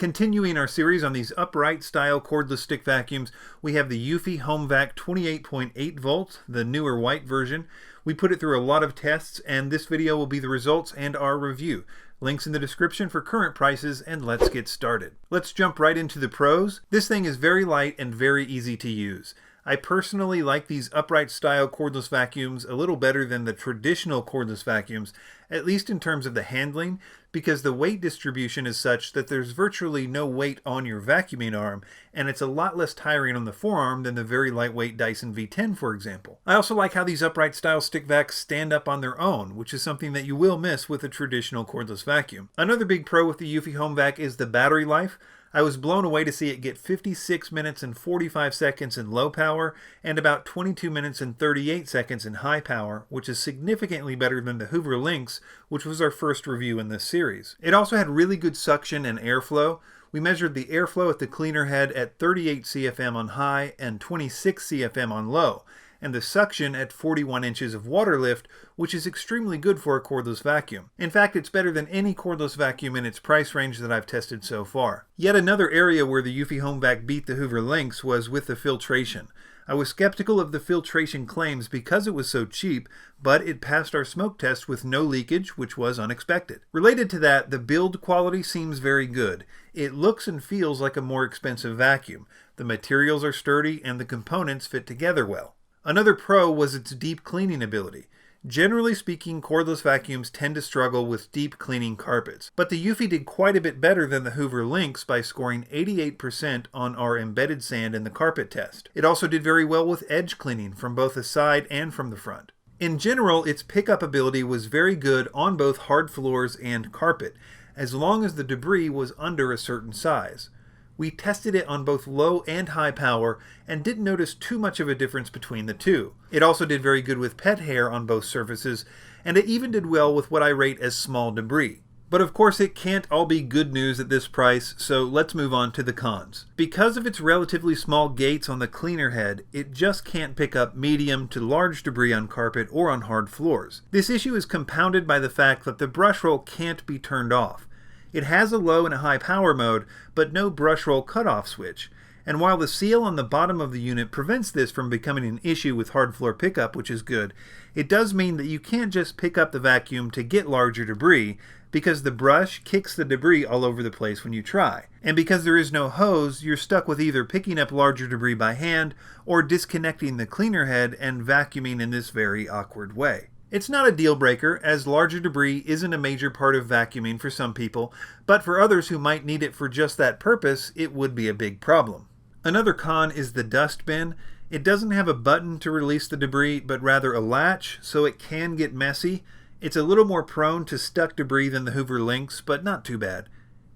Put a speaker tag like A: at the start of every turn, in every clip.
A: Continuing our series on these upright style cordless stick vacuums, we have the Eufy HomeVac 28.8 volts, the newer white version. We put it through a lot of tests, and this video will be the results and our review. Links in the description for current prices, and let's get started. Let's jump right into the pros. This thing is very light and very easy to use. I personally like these upright style cordless vacuums a little better than the traditional cordless vacuums, at least in terms of the handling, because the weight distribution is such that there's virtually no weight on your vacuuming arm, and it's a lot less tiring on the forearm than the very lightweight Dyson V10, for example. I also like how these upright style stick vacs stand up on their own, which is something that you will miss with a traditional cordless vacuum. Another big pro with the Eufy HomeVac is the battery life. I was blown away to see it get 56 minutes and 45 seconds in low power and about 22 minutes and 38 seconds in high power, which is significantly better than the Hoover Lynx, which was our first review in this series. It also had really good suction and airflow. We measured the airflow at the cleaner head at 38 CFM on high and 26 CFM on low, and the suction at 41 inches of water lift, which is extremely good for a cordless vacuum. In fact, it's better than any cordless vacuum in its price range that I've tested so far. Yet another area where the Eufy HomeVac beat the Hoover Lynx was with the filtration. I was skeptical of the filtration claims because it was so cheap, but it passed our smoke test with no leakage, which was unexpected. Related to that, the build quality seems very good. It looks and feels like a more expensive vacuum. The materials are sturdy and the components fit together well. Another pro was its deep cleaning ability. Generally speaking, cordless vacuums tend to struggle with deep cleaning carpets, but the Eufy did quite a bit better than the Hoover Lynx by scoring 88% on our embedded sand in the carpet test. It also did very well with edge cleaning from both the side and from the front. In general, its pickup ability was very good on both hard floors and carpet, as long as the debris was under a certain size. We tested it on both low and high power and didn't notice too much of a difference between the two. It also did very good with pet hair on both surfaces, and it even did well with what I rate as small debris. But of course it can't all be good news at this price, so let's move on to the cons. Because of its relatively small gates on the cleaner head, it just can't pick up medium to large debris on carpet or on hard floors. This issue is compounded by the fact that the Brushroll can't be turned off. It has a low and a high power mode, but no Brushroll cutoff switch. And while the seal on the bottom of the unit prevents this from becoming an issue with hard floor pickup, which is good, it does mean that you can't just pick up the vacuum to get larger debris, because the brush kicks the debris all over the place when you try. And because there is no hose, you're stuck with either picking up larger debris by hand or disconnecting the cleaner head and vacuuming in this very awkward way. It's not a deal breaker, as larger debris isn't a major part of vacuuming for some people, but for others who might need it for just that purpose, it would be a big problem. Another con is the Dustbin. It doesn't have a button to release the debris, but rather a latch, so it can get messy. It's a little more prone to stuck debris than the Hoover Lynx, but not too bad.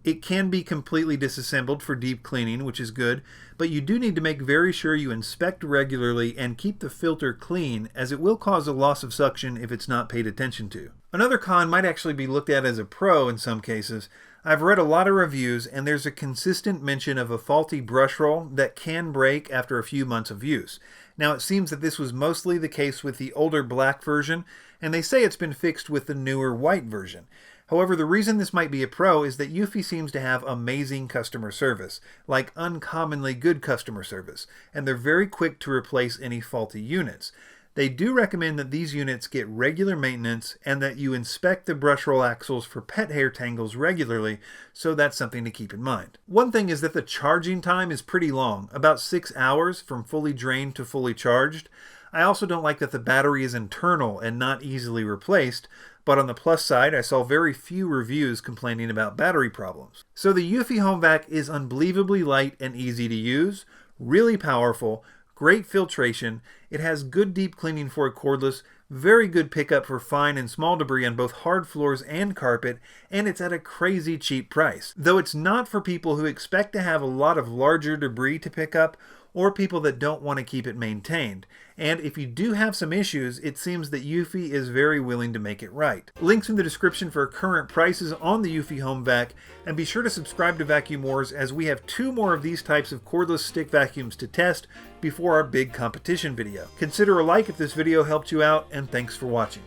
A: It can be completely disassembled for deep cleaning, which is good, but you do need to make very sure you inspect regularly and keep the filter clean, as it will cause a loss of suction if it's not paid attention to. Another con might actually be looked at as a pro in some cases. I've read a lot of reviews, and there's a consistent mention of a faulty brush roll that can break after a few months of use. Now, it seems that this was mostly the case with the older black version, and they say it's been fixed with the newer white version. However, the reason this might be a pro is that Eufy seems to have amazing customer service, like uncommonly good customer service, and they're very quick to replace any faulty units. They do recommend that these units get regular maintenance and that you inspect the Brushroll axles for pet hair tangles regularly, so that's something to keep in mind. One thing is that the charging time is pretty long, about 6 hours from fully drained to fully charged. I also don't like that the battery is internal and not easily replaced, but on the plus side, I saw very few reviews complaining about battery problems. So the Eufy HomeVac is unbelievably light and easy to use, really powerful, great filtration, it has good deep cleaning for a cordless, very good pickup for fine and small debris on both hard floors and carpet, and it's at a crazy cheap price. Though it's not for people who expect to have a lot of larger debris to pick up, or people that don't want to keep it maintained. And if you do have some issues, it seems that Eufy is very willing to make it right. Links in the description for current prices on the Eufy HomeVac, and be sure to subscribe to Vacuum Wars, as we have 2 more of these types of cordless stick vacuums to test before our big competition video. Consider a like if this video helped you out, and thanks for watching.